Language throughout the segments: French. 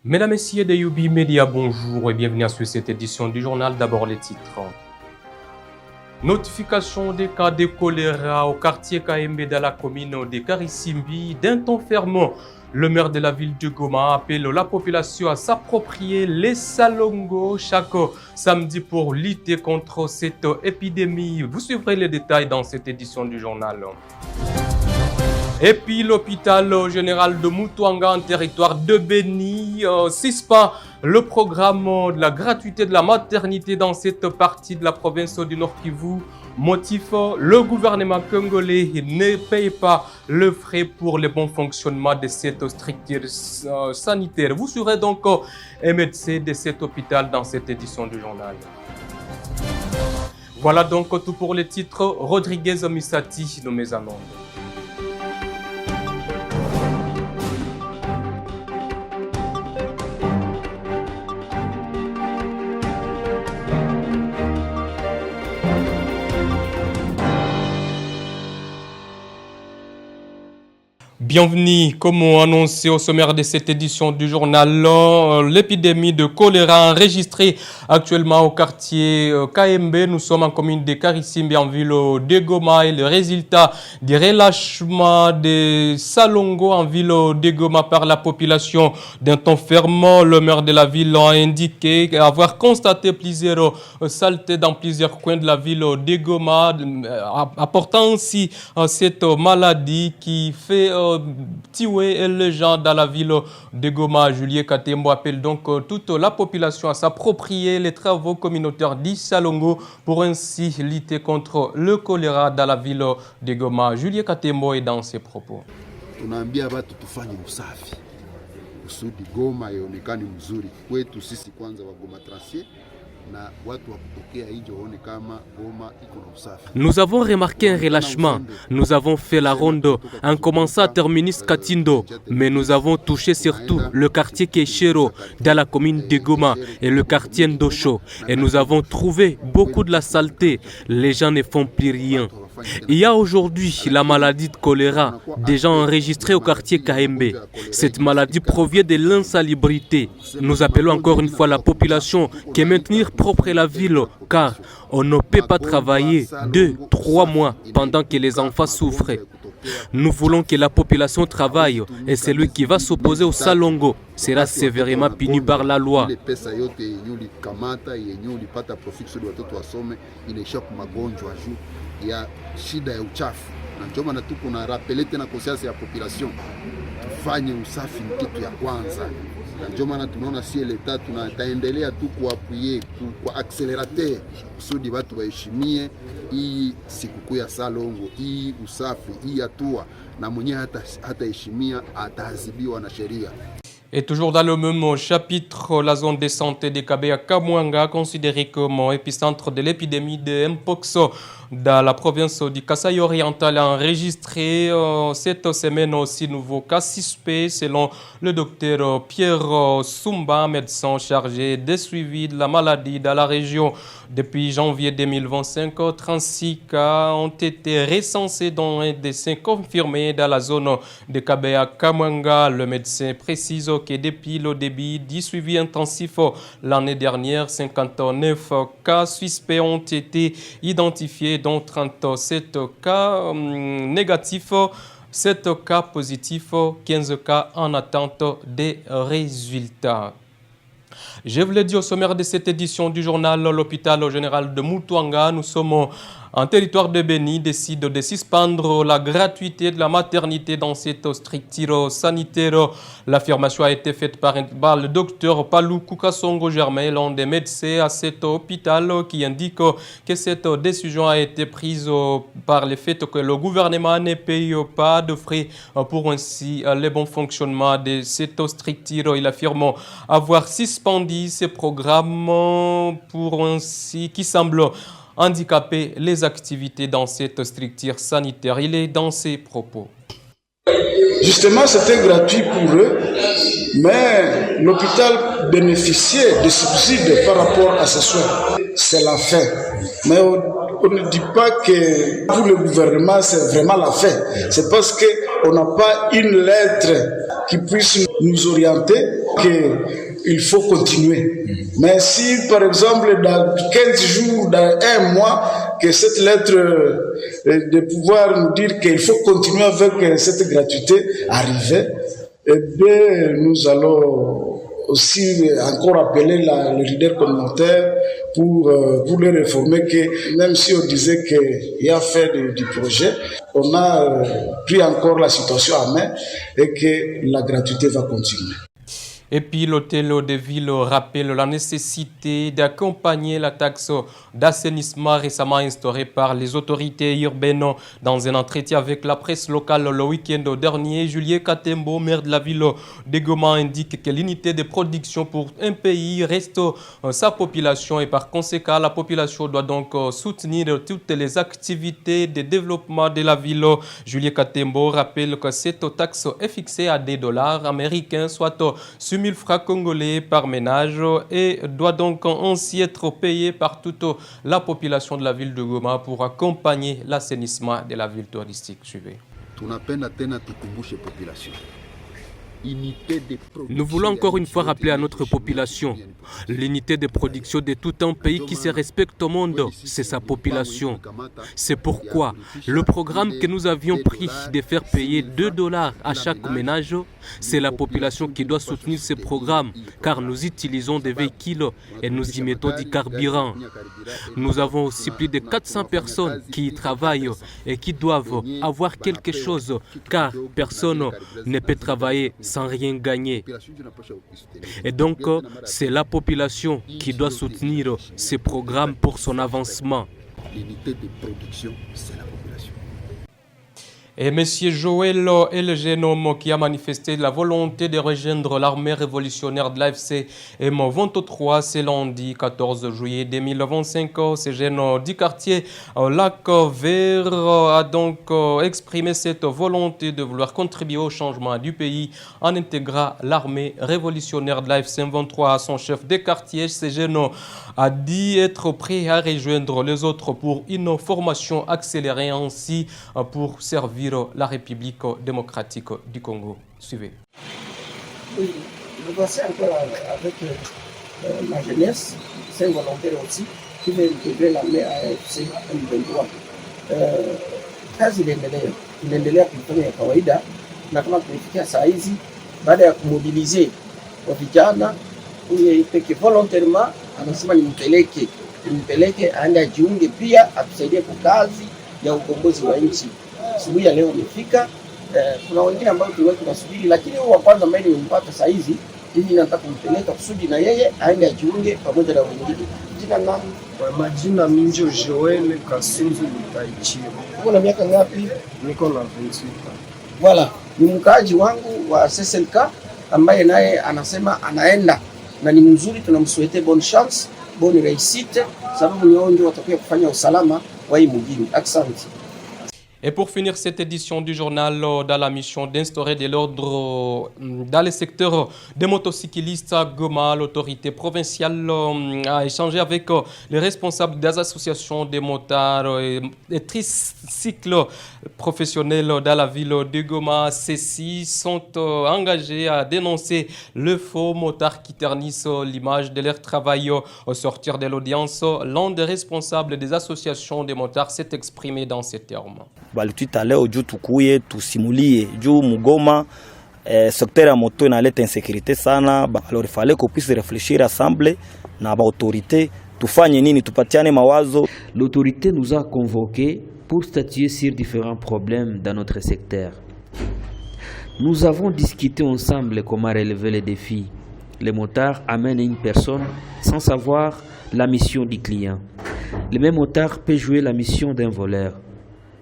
Mesdames, Messieurs de Yubi Media, bonjour et bienvenue à cette édition du journal. D'abord les titres. Notification des cas de choléra au quartier KMB de la commune de Karisimbi. D'un ton ferme, le maire de la ville de Goma appelle la population à s'approprier les salongos chaque samedi pour lutter contre cette épidémie. Vous suivrez les détails dans cette édition du journal. Et puis l'hôpital général de Mutuanga en territoire de Beni suspend le programme de la gratuité de la maternité dans cette partie de la province du Nord Kivu. Motif, le gouvernement congolais ne paye pas le frais pour le bon fonctionnement de cette structure sanitaire. Vous serez donc un médecin de cet hôpital dans cette édition du journal. Voilà donc tout pour les titres. Rodriguez Misati, nos mes annonces. Bienvenue, comme annoncé au sommaire de cette édition du journal, l'épidémie de choléra enregistrée actuellement au quartier KMB. Nous sommes en commune de Karisimbi en ville de Goma et le résultat du relâchement des salongos en ville de Goma par la population d'un temps ferme. Le maire de la ville a indiqué avoir constaté plusieurs saletés dans plusieurs coins de la ville de Goma, apportant ainsi cette maladie qui fait tuer les gens dans la ville de Goma. Julien Katembo appelle donc toute la population à s'approprier les travaux communautaires d'Isalongo pour ainsi lutter contre le choléra dans la ville de Goma. Julien Katembo est dans ses propos. Tunaambia watu tufanye usafi kusudi Goma ionekane mzuri kwetu sisi kwanza wa Goma Tracier. Nous avons remarqué un relâchement. Nous avons fait la ronde en commençant à Terminus Katindo, mais nous avons touché surtout le quartier Keshero dans la commune de Goma et le quartier Ndosho. Et nous avons trouvé beaucoup de la saleté. Les gens ne font plus rien. Il y a aujourd'hui la maladie de choléra, déjà enregistrée au quartier KMB. Cette maladie provient de l'insalubrité. Nous appelons encore une fois la population qui est maintenir propre la ville, car on ne peut pas travailler 2-3 mois pendant que les enfants souffrent. Nous voulons que la population travaille et celui qui va s'opposer au salongo sera sévèrement puni par la loi. Ya shida ya uchafu na ndio maana tuko na rapele tena conscience ya population tufanye usafi ni kitu ya kwanza, na ndio maana tunaona si leta tunataendelea tu kuapuye kwa accelerateur kusudi watu waheshimie hii sikukuu ya salongo, hii usafi, hii hatua, na mwenyewe hata heshimia ataadhibiwa na sheria. Et toujours dans le même chapitre, la zone de santé de Kabeya Kamwanga, considérée comme épicentre de l'épidémie de Mpox dans la province du Kasaï oriental, a enregistré cette semaine aussi nouveau cas suspect selon le docteur Pierre Sumba, médecin chargé des suivis de la maladie dans la région. Depuis janvier 2025, 36 cas ont été recensés dont un décès confirmé dans la zone de Kabeya Kamwanga. Le médecin précise que depuis le début du suivi intensif l'année dernière, 59 cas suspects ont été identifiés, dont 37 cas négatifs, 7 cas positifs, 15 cas en attente des résultats. Je vous l'ai dit au sommaire de cette édition du journal, l'hôpital général de Mutuanga, nous sommes en territoire de Beni, décide de suspendre la gratuité de la maternité dans cette structure sanitaire. L'affirmation a été faite par le docteur Palou Kukasongo Germain, l'un des médecins à cet hôpital, qui indique que cette décision a été prise par le fait que le gouvernement ne paye pas de frais pour ainsi le bon fonctionnement de cette structure. Il affirme avoir suspendu ces programmes pour ainsi qui semble handicaper les activités dans cette structure sanitaire. Il est dans ses propos. Justement, c'était gratuit pour eux, mais l'hôpital bénéficiait de subsides par rapport à ces soins. C'est la fin. Mais on ne dit pas que pour le gouvernement c'est vraiment la fin. C'est parce qu'on n'a pas une lettre qui puisse nous orienter qu'il faut continuer. Mais si par exemple dans 15 jours, dans un mois, que cette lettre de pouvoir nous dire qu'il faut continuer avec cette gratuité arrivait, eh bien nous allons aussi encore appeler le leader communautaire pour les réformer, que même si on disait qu'il y a fait du projet, on a pris encore la situation à main et que la gratuité va continuer. Et puis l'hôtel de ville rappelle la nécessité d'accompagner la taxe d'assainissement récemment instaurée par les autorités urbaines. Dans un entretien avec la presse locale le week-end dernier, Julien Katembo, maire de la ville de Goma, indique que l'unité de production pour un pays reste sa population et par conséquent la population doit donc soutenir toutes les activités de développement de la ville. Julien Katembo rappelle que cette taxe est fixée à des dollars américains, soit 6 000 francs congolais par ménage et doit donc ainsi être payé par toute la population de la ville de Goma pour accompagner l'assainissement de la ville touristique. Suivez. Nous voulons encore une fois rappeler à notre population l'unité de production de tout un pays qui se respecte au monde, c'est sa population. C'est pourquoi le programme que nous avions pris de faire payer 2 dollars à chaque ménage, c'est la population qui doit soutenir ce programme car nous utilisons des véhicules et nous y mettons du carburant. Nous avons aussi plus de 400 personnes qui y travaillent et qui doivent avoir quelque chose car personne ne peut travailler sans rien gagner. Et donc, c'est la population qui doit soutenir ces programmes pour son avancement. L'unité de production, c'est la population. Et M. Joël Elgenome qui a manifesté la volonté de rejoindre l'armée révolutionnaire de l'AFC M23 ce lundi 14 juillet 2025. Ce jeune du quartier Lac Vert a donc exprimé cette volonté de vouloir contribuer au changement du pays en intégrant l'armée révolutionnaire de l'AFC M23. Son chef de quartier, ce jeune a dit être prêt à rejoindre les autres pour une formation accélérée ainsi pour servir la République démocratique du Congo. Suivez. Oui, je passais encore avec la jeunesse, c'est volontaire aussi, qui veut intégrer l'armée à AFC M23. Kazi inaendelea kufanya ya kawaida, na kama tumefikia saa hizi baada ya kumobilize wa vijana huyo peke volontairement anasema nimpeleke aende ajiunge pia atusaidie kwa kazi ya ukombozi wa nchi. Asubuhi ya leo amefika. Kuna wengine ambao tulikuwa tunasubiri, lakini huyu wa kwanza ambaye nimempata saa hizi hivi nataka kumpeleka kusudi na yeye aende ajiunge pamoja na wengine. Jina nani? Kwa majina Minjo Joel Kasunzu Mutaichiro. Uko na miaka ngapi? Niko na 28. Voilà, ni mkaaji wangu wa SSLK ambaye naye anasema anaenda na ni mzuri, tunamsouhaiter bonne chance, bonne réussite sababu ni wao ndio watakuwa kufanya usalama wa hii mjini. Asante. Et pour finir cette édition du journal, dans la mission d'instaurer de l'ordre dans les secteurs des motocyclistes à Goma, l'autorité provinciale a échangé avec les responsables des associations des motards et tricycles professionnels dans la ville de Goma. Ceux-ci sont engagés à dénoncer le faux motard qui ternissent l'image de leur travail. Au sortir de l'audience, l'un des responsables des associations des motards s'est exprimé dans ces termes. Balituita leo juu tukuye tusimulie juu Mugoma secteur ya moto inaleta insécurité sana. Alors il fallait qu'on puisse réfléchir ensemble na ba autorité tufanye nini, tupatiane mawazo. L'autorité nous a convoqués pour statuer sur différents problèmes dans notre secteur. Nous avons discuté ensemble comment relever les défis. Les motards amènent une personne sans savoir la mission du client. Le même motard peut jouer la mission d'un voleur.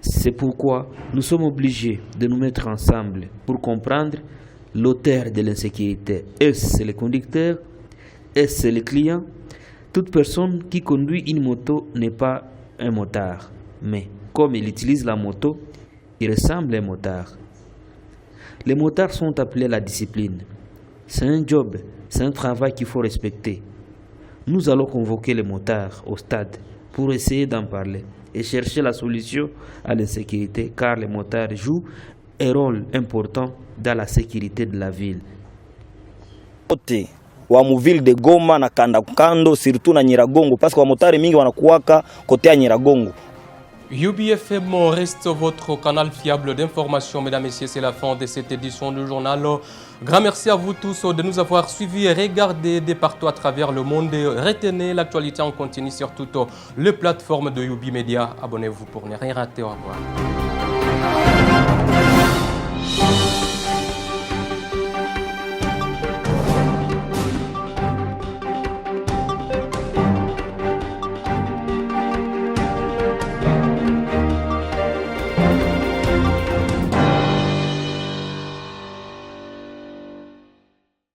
C'est pourquoi nous sommes obligés de nous mettre ensemble pour comprendre l'auteur de l'insécurité. Est-ce le conducteur? Est-ce le client? Toute personne qui conduit une moto n'est pas un motard, mais comme il utilise la moto, il ressemble à un motard. Les motards sont appelés à la discipline. C'est un job, c'est un travail qu'il faut respecter. Nous allons convoquer les motards au stade pour essayer d'en parler. et chercher la solution à l'insécurité, car les motards jouent un rôle important dans la sécurité de la ville. Wa muville de Goma na kando surtout na Nyiragongo parce que wa motari mingi wanakuwaka kote ya Nyiragongo. UBFM reste votre canal fiable d'information. Mesdames et messieurs, c'est la fin de cette édition du journal. Grand merci à vous tous de nous avoir suivis et regardés de partout à travers le monde. Retenez l'actualité en continu sur toutes les plateformes de UB Media. Abonnez-vous pour ne rien rater. Au revoir.